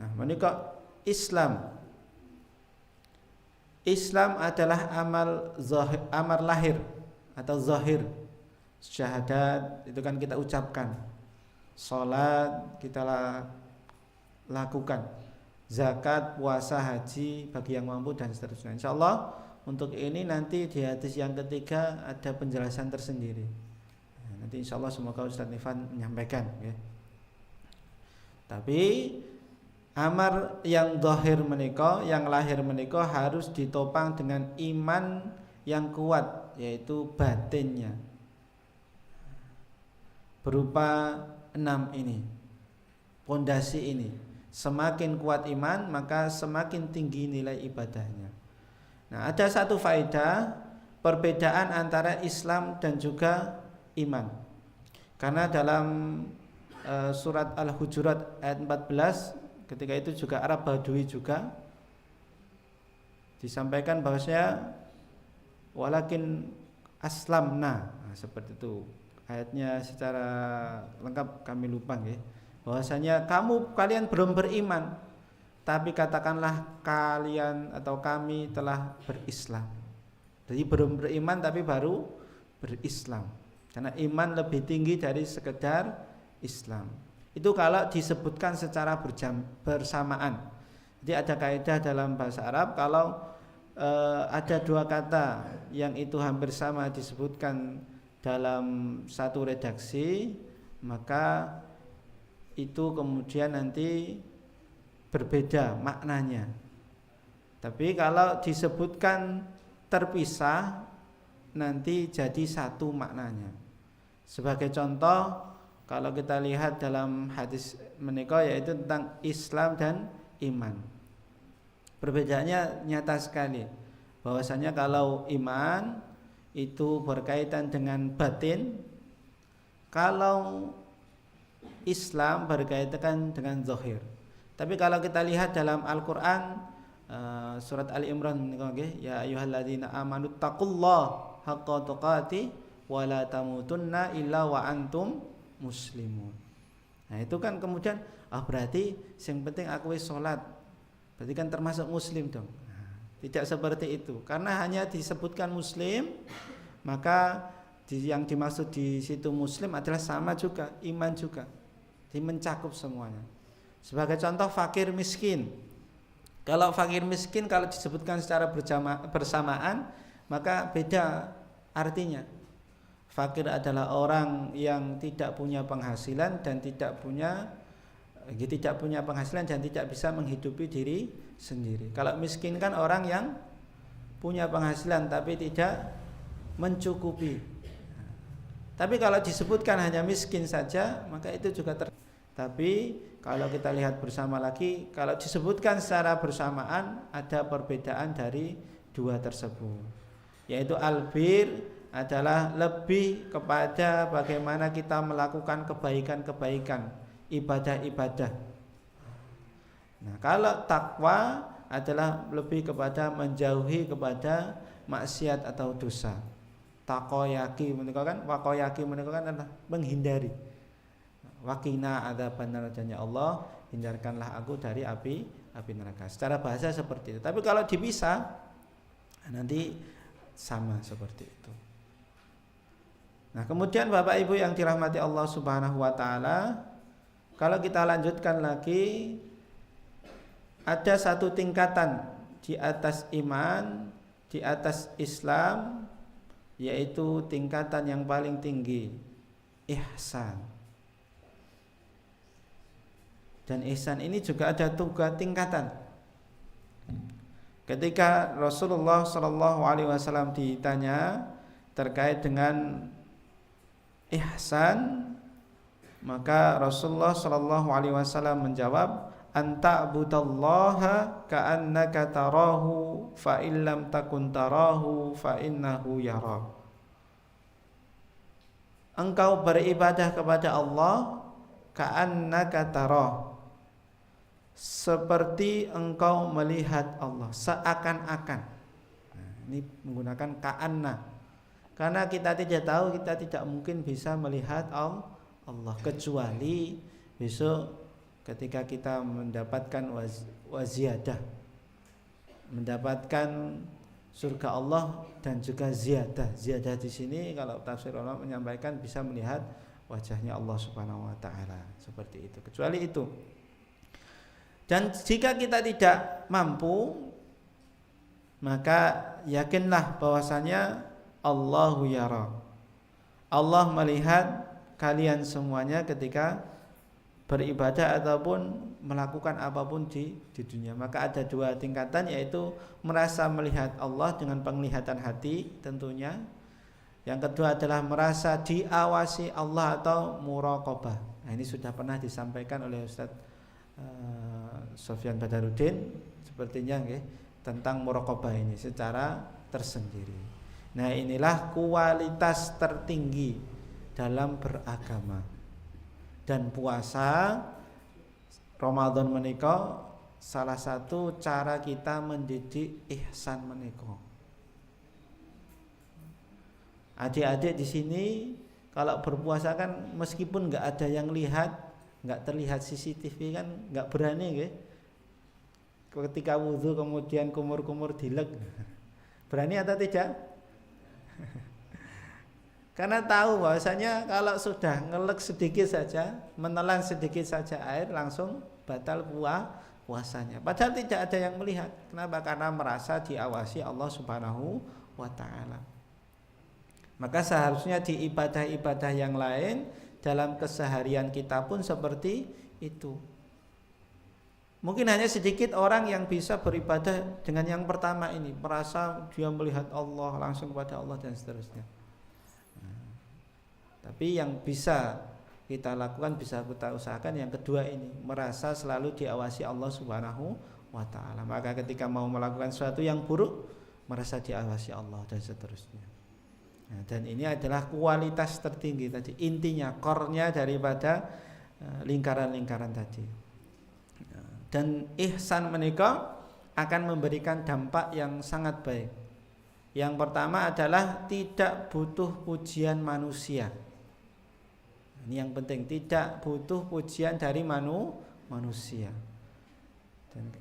Nah, menikah Islam adalah amal lahir atau zahir. Syahadat itu kan kita ucapkan, salat kita lakukan, zakat, puasa, haji bagi yang mampu dan seterusnya. Insyaallah untuk ini nanti di hadis yang ketiga ada penjelasan tersendiri. Nanti insyaallah semoga Ustaz Nifan menyampaikan ya. Tapi Amar yang zahir menika, yang lahir menika harus ditopang dengan iman yang kuat, yaitu batinnya. Berupa 6 ini, pondasi ini. Semakin kuat iman, maka semakin tinggi nilai ibadahnya. Nah, ada satu faedah perbedaan antara Islam dan juga iman. Karena dalam surat Al-Hujurat ayat 14, ketika itu juga Arab Badui juga disampaikan bahwasanya walakin aslamna. Nah, seperti itu. Ayatnya secara lengkap kami lupa nggih. Bahwasanya kalian belum beriman, tapi katakanlah kalian atau kami telah berislam. Jadi belum beriman tapi baru berislam. Karena iman lebih tinggi dari sekedar Islam. Itu kalau disebutkan secara bersamaan. Jadi ada kaidah dalam bahasa Arab, kalau ada dua kata yang itu hampir sama disebutkan dalam satu redaksi, maka itu kemudian nanti berbeda maknanya. Tapi kalau disebutkan terpisah, nanti jadi satu maknanya. Sebagai contoh, kalau kita lihat dalam hadis menika, yaitu tentang Islam dan iman. Perbedaannya nyata sekali. Bahwasanya kalau iman itu berkaitan dengan batin, kalau Islam berkaitan dengan zahir. Tapi kalau kita lihat dalam Al-Qur'an, surat Ali Imran menika nggih, ya ayyuhalladzina amanu taqullaha haqqa tuqatih wa la tamutunna illa wa antum muslimun. Nah, itu kan kemudian berarti yang penting aku wis salat. Berarti kan termasuk muslim dong. Nah, tidak seperti itu. Karena hanya disebutkan muslim, maka yang dimaksud di situ muslim adalah sama juga, iman juga. Jadi mencakup semuanya. Sebagai contoh fakir miskin. Kalau fakir miskin kalau disebutkan secara bersamaan, maka beda artinya. Fakir adalah orang yang tidak punya penghasilan dan tidak punya penghasilan dan tidak bisa menghidupi diri sendiri. Kalau miskin kan orang yang punya penghasilan tapi tidak mencukupi. Tapi kalau disebutkan hanya miskin saja, maka itu juga Tapi kalau kita lihat bersama lagi, kalau disebutkan secara bersamaan, ada perbedaan dari dua tersebut. Yaitu albir adalah lebih kepada bagaimana kita melakukan kebaikan-kebaikan, ibadah-ibadah. Nah, kalau takwa adalah lebih kepada menjauhi kepada maksiat atau dosa. Takoyaki menika kan, wakoyaki menika kan adalah menghindari. Wakina adzabannar, ya Allah, hindarkanlah aku dari api neraka. Secara bahasa seperti itu. Tapi kalau dipisah nanti sama seperti itu. Nah, kemudian Bapak Ibu yang dirahmati Allah Subhanahu wa taala, kalau kita lanjutkan lagi, ada satu tingkatan di atas iman, di atas Islam, yaitu tingkatan yang paling tinggi, ihsan. Dan ihsan ini juga ada 3 tingkatan. Ketika Rasulullah SAW ditanya terkait dengan ihsan, maka Rasulullah SAW menjawab, anta'budallaha ka'annaka tarahu fa illam takun tarahu fa innahu yarak. Engkau beribadah kepada Allah ka'annaka tarahu, seperti engkau melihat Allah, seakan-akan. Nah, ini menggunakan ka'anna. Karena kita tidak tahu, kita tidak mungkin bisa melihat Allah kecuali besok ketika kita mendapatkan waziyadah, mendapatkan surga Allah dan juga ziyadah. Ziyadah di sini kalau tafsir ulama menyampaikan bisa melihat wajahnya Allah Subhanahu wa taala, seperti itu. Kecuali itu. Dan jika kita tidak mampu, maka yakinlah bahwasanya Allahu yara. Allah melihat kalian semuanya ketika beribadah ataupun melakukan apapun di dunia. Maka ada dua tingkatan, yaitu merasa melihat Allah dengan penglihatan hati tentunya. Yang kedua adalah merasa diawasi Allah atau muraqabah. Nah, ini sudah pernah disampaikan oleh Ustaz Sofyan Badarudin sepertinya tentang muraqabah ini secara tersendiri. Nah, inilah kualitas tertinggi dalam beragama. Dan puasa Ramadan menika salah satu cara kita mendidik ihsan menika. Adik-adik di sini kalau berpuasa kan meskipun nggak ada yang lihat, nggak terlihat CCTV kan nggak berani nggih. Ketika wudhu kemudian kumur-kumur dilek, berani atau tidak? Karena tahu bahwasanya kalau sudah ngelek sedikit saja, menelan sedikit saja air langsung batal puasanya. Padahal tidak ada yang melihat. Kenapa? Karena merasa diawasi Allah Subhanahu wa taala. Maka seharusnya di ibadah-ibadah yang lain dalam keseharian kita pun seperti itu. Mungkin hanya sedikit orang yang bisa beribadah dengan yang pertama ini, merasa dia melihat Allah, langsung kepada Allah dan seterusnya. Tapi yang bisa kita lakukan, bisa kita usahakan yang kedua ini, merasa selalu diawasi Allah Subhanahu wa taala. Maka ketika mau melakukan sesuatu yang buruk, merasa diawasi Allah dan seterusnya. Nah, dan ini adalah kualitas tertinggi tadi, intinya, core-nya daripada lingkaran-lingkaran tadi. Dan ihsan menika akan memberikan dampak yang sangat baik. Yang pertama adalah tidak butuh pujian manusia. Ini yang penting, tidak butuh pujian dari manusia. Dan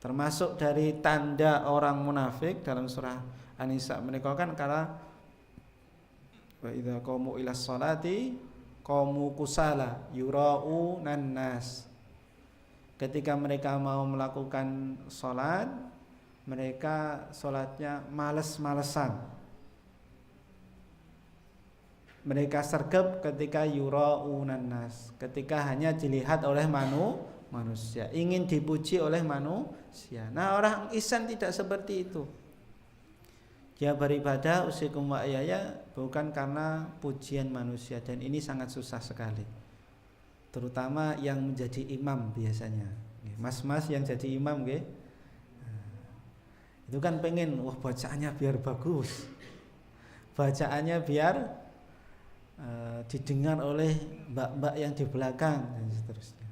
termasuk dari tanda orang munafik dalam surah An-Nisa menika kan kala wa idza qamu ila sholati qamu kusala yuraunan nas. Ketika mereka mau melakukan sholat, mereka sholatnya males-malesan. Mereka sergap ketika yuraunan nas, ketika hanya dilihat oleh manusia, ingin dipuji oleh manusia. Nah, orang ihsan tidak seperti itu. Dia beribadah usikum wa ayaya bukan karena pujian manusia, dan ini sangat susah sekali. Terutama yang menjadi imam biasanya. Mas-mas yang jadi imam nggih. Itu kan pengen bacaannya biar bagus. Bacaannya biar didengar oleh mbak-mbak yang di belakang dan seterusnya.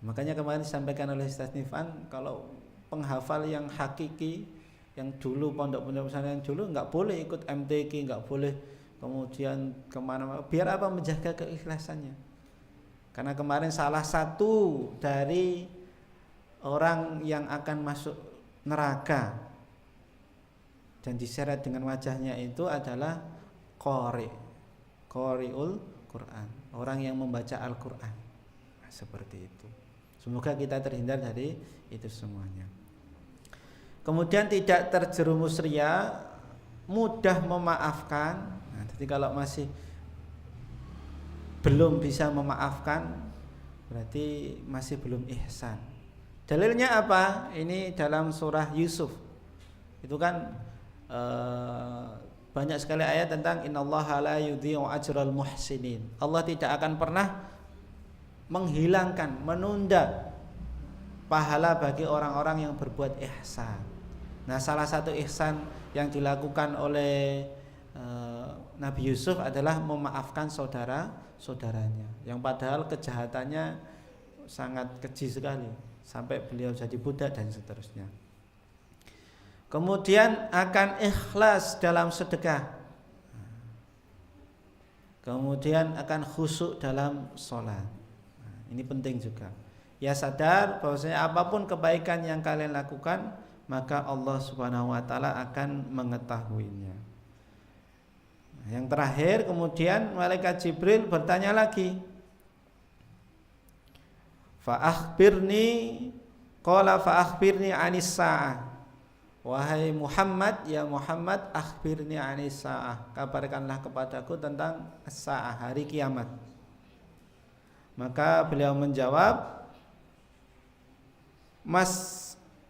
Makanya kemarin disampaikan oleh Ustaz Nifan, kalau penghafal yang hakiki, yang dulu pondok-pondok pesantren yang dulu nggak boleh ikut MTQ, nggak boleh kemudian kemana-mana. Biar apa? Menjaga keikhlasannya. Karena kemarin salah satu dari orang yang akan masuk neraka dan diseret dengan wajahnya itu adalah Qari'ul Quran, orang yang membaca Al-Quran. Nah, seperti itu. Semoga kita terhindar dari itu semuanya. Kemudian tidak terjerumus riya, mudah memaafkan. Nah, jadi kalau masih belum bisa memaafkan, berarti masih belum ihsan. Dalilnya apa? Ini dalam surah Yusuf. Itu kan banyak sekali ayat tentang innallaha la yudhi'u ajral muhsinin. Allah tidak akan pernah menghilangkan, menunda pahala bagi orang-orang yang berbuat ihsan. Nah, salah satu ihsan yang dilakukan oleh Nabi Yusuf adalah memaafkan saudara-saudaranya yang padahal kejahatannya sangat keji sekali, sampai beliau jadi budak dan seterusnya. Kemudian akan ikhlas dalam sedekah. Kemudian akan khusyuk dalam sholat. Nah, ini penting juga. Ya, sadar bahwasanya apapun kebaikan yang kalian lakukan, maka Allah Subhanahu wa taala akan mengetahuinya. Nah, yang terakhir kemudian malaikat Jibril bertanya lagi. Fa akhbirni anis sa'ah. Wahai Muhammad, ya Muhammad, akhbirni anis sa'ah, kabarkanlah kepadaku tentang as-sa'ah, hari kiamat. Maka beliau menjawab,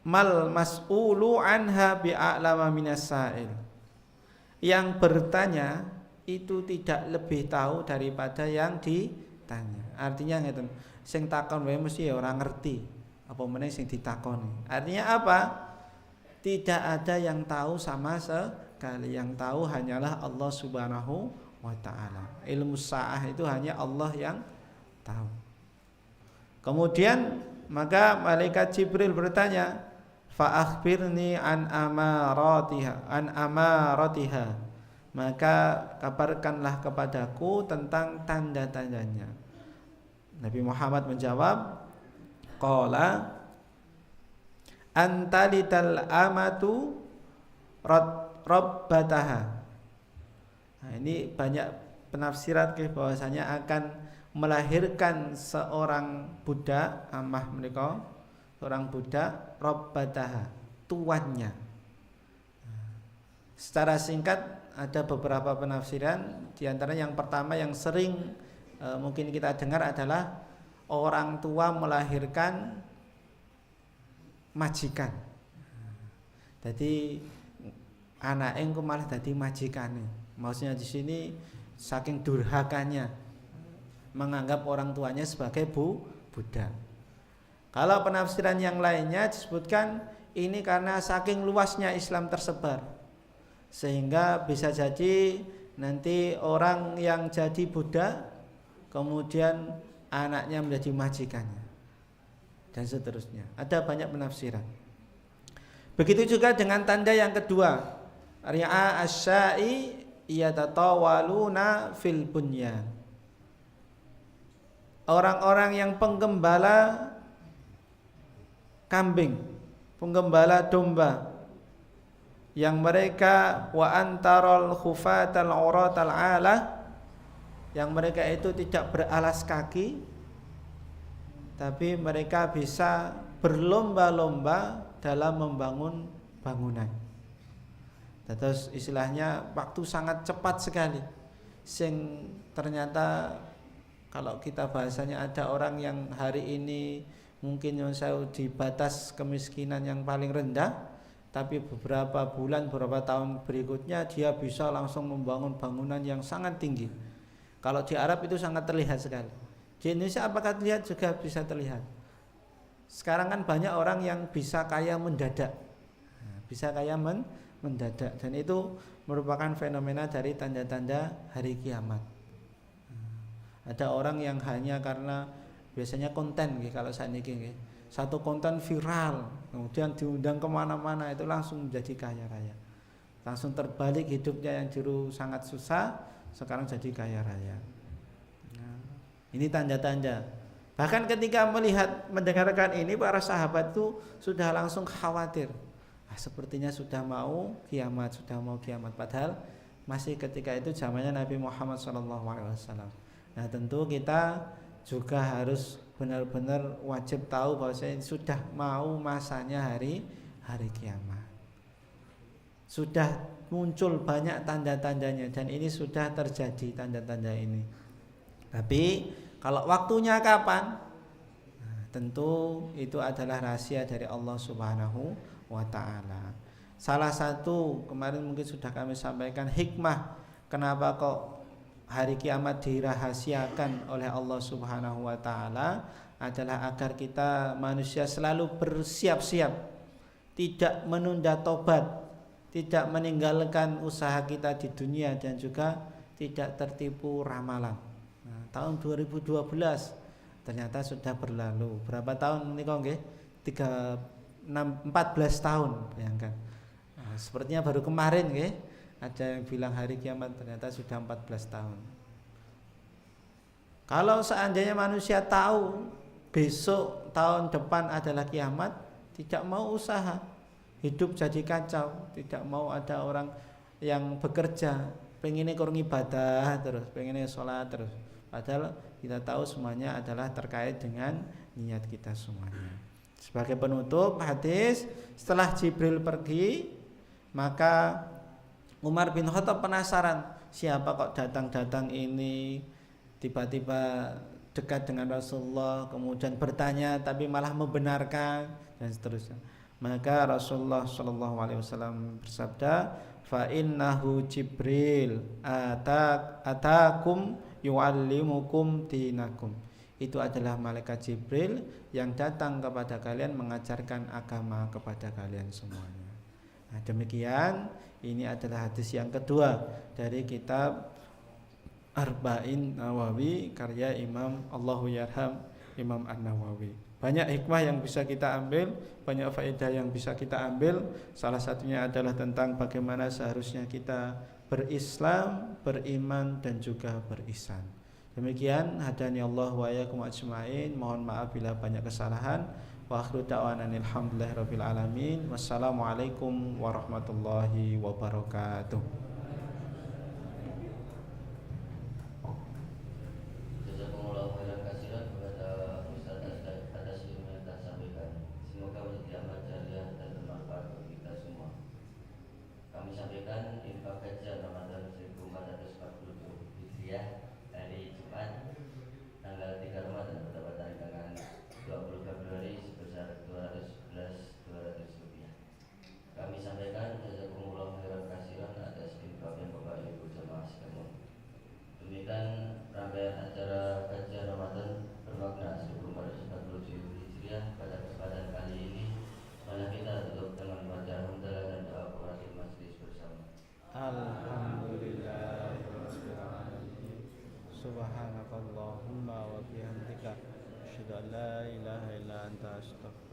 mal mas'ulu anha bi'a'lama minas sa'il. Yang bertanya itu tidak lebih tahu daripada yang ditanya. Artinya ngeten, sing takon wae mesti ya ora ngerti, apa meneh sing ditakoni. Artinya apa? Tidak ada yang tahu sama sekali. Yang tahu hanyalah Allah Subhanahu wa ta'ala. Ilmu sa'ah itu hanya Allah yang tahu. Kemudian maka malaikat Jibril bertanya, fa akhbirni an amaratiha. Maka kabarkanlah kepadaku tentang tanda-tandanya. Nabi Muhammad menjawab, qala antalital amatu rabbataha. Nah, ini banyak penafsiran bahwasanya akan melahirkan seorang budak, amah menika, seorang budak rabbataha, tuannya. Secara singkat ada beberapa penafsiran, di antara yang pertama yang sering mungkin kita dengar adalah orang tua melahirkan majikan. Jadi anak engko malah dadi majikane. Maksudnya di sini saking durhakanya menganggap orang tuanya sebagai budak. Kalau penafsiran yang lainnya disebutkan ini karena saking luasnya Islam tersebar, sehingga bisa jadi nanti orang yang jadi budak kemudian anaknya menjadi majikannya dan seterusnya. Ada banyak penafsiran. Begitu juga dengan tanda yang kedua, ri'a asya'i yatatawaluna fil bunyan. Orang-orang yang penggembala kambing, penggembala domba, yang mereka wa antarul khufatal uratal alah, yang mereka itu tidak beralas kaki, tapi mereka bisa berlomba-lomba dalam membangun bangunan. Terus istilahnya waktu sangat cepat sekali. Sing ternyata kalau kita bahasanya ada orang yang hari ini mungkin yang saya di batas kemiskinan yang paling rendah, tapi beberapa bulan, beberapa tahun berikutnya dia bisa langsung membangun bangunan yang sangat tinggi. Kalau di Arab itu sangat terlihat sekali. Di Indonesia apakah terlihat? Juga bisa terlihat. Sekarang kan banyak orang yang bisa kaya mendadak. Bisa kaya mendadak. Dan itu merupakan fenomena dari tanda-tanda hari kiamat. Ada orang yang hanya karena biasanya konten, kalau saat ini satu konten viral, kemudian diundang kemana-mana, itu langsung menjadi kaya raya. Langsung terbalik hidupnya yang dulu sangat susah, sekarang jadi kaya raya. Nah, ini tanda-tanda. Bahkan ketika mendengarkan ini, para sahabat itu sudah langsung khawatir. Sepertinya sudah mau kiamat. Padahal masih ketika itu zamannya Nabi Muhammad SAW. Nah, tentu kita juga harus benar-benar wajib tahu bahwa sudah mau masanya hari kiamat. Sudah muncul banyak tanda-tandanya dan ini sudah terjadi tanda-tanda ini. Tapi kalau waktunya kapan? Nah, tentu itu adalah rahasia dari Allah Subhanahu wa ta'ala. Salah satu kemarin mungkin sudah kami sampaikan hikmah kenapa kok hari kiamat dirahasiakan oleh Allah Subhanahu wa ta'ala adalah agar kita manusia selalu bersiap-siap, tidak menunda tobat, tidak meninggalkan usaha kita di dunia, dan juga tidak tertipu ramalan. Nah, tahun 2012 ternyata sudah berlalu. Berapa tahun ini kok nggih? 14 tahun, bayangkan. Nah, sepertinya baru kemarin nggih. Ada yang bilang hari kiamat, ternyata sudah 14 tahun. Kalau seandainya manusia tahu besok tahun depan adalah kiamat, tidak mau usaha, hidup jadi kacau, tidak mau ada orang yang bekerja, pengennya kurang ibadah terus, pengennya sholat terus. Padahal kita tahu semuanya adalah terkait dengan niat kita semuanya. Sebagai penutup hadis, setelah Jibril pergi, maka Umar bin Khattab penasaran, siapa kok datang-datang ini, tiba-tiba dekat dengan Rasulullah, kemudian bertanya tapi malah membenarkan dan seterusnya. Maka Rasulullah Shallallahu Alaihi Wasallam bersabda, fa innahu Jibril atakum yu'allimukum dinakum. Itu adalah malaikat Jibril yang datang kepada kalian mengajarkan agama kepada kalian semuanya. Nah, demikian ini adalah hadis yang kedua dari kitab Arba'in Nawawi karya Imam Allahu Yarham Imam An-Nawawi. Banyak hikmah yang bisa kita ambil, banyak faedah yang bisa kita ambil. Salah satunya adalah tentang bagaimana seharusnya kita berislam, beriman dan juga berihsan. Demikian hadani Allah wa iyyakum ajmain. Mohon maaf bila banyak kesalahan. Wa akhiru da'wana alhamdulillahirabbil alamin. Wassalamualaikum warahmatullahi wabarakatuh. Jazakumullah khairan katsiran kepada Ustaz atas ilmu yang telah sampaikan. Semoga menjadi amal jariah dan bermanfaat bagi kita semua. Kami sampaikan infak kajian Ramadan 1447 Hijriah hari Jumat tanggal 3 Ramadan bertepatan dengan 20 Februari sebesar 211.200 rupiah. Kami sampaikan jazakumullah khairan katsiran atas infak yang Bapak Ibu jamaah sekalian. Demikian rangkaian acara kajian Ramadan bermakna 1447 Hijriah pada kesempatan kali ini. Mari kita tutup dengan membaca hamdalah dan doa kafaratul majelis bersama. Alhamdulillahirabbil alamin. Subhanakallahumma wa bihamdika asyhadu an la ilaha illa anta astaghfiruka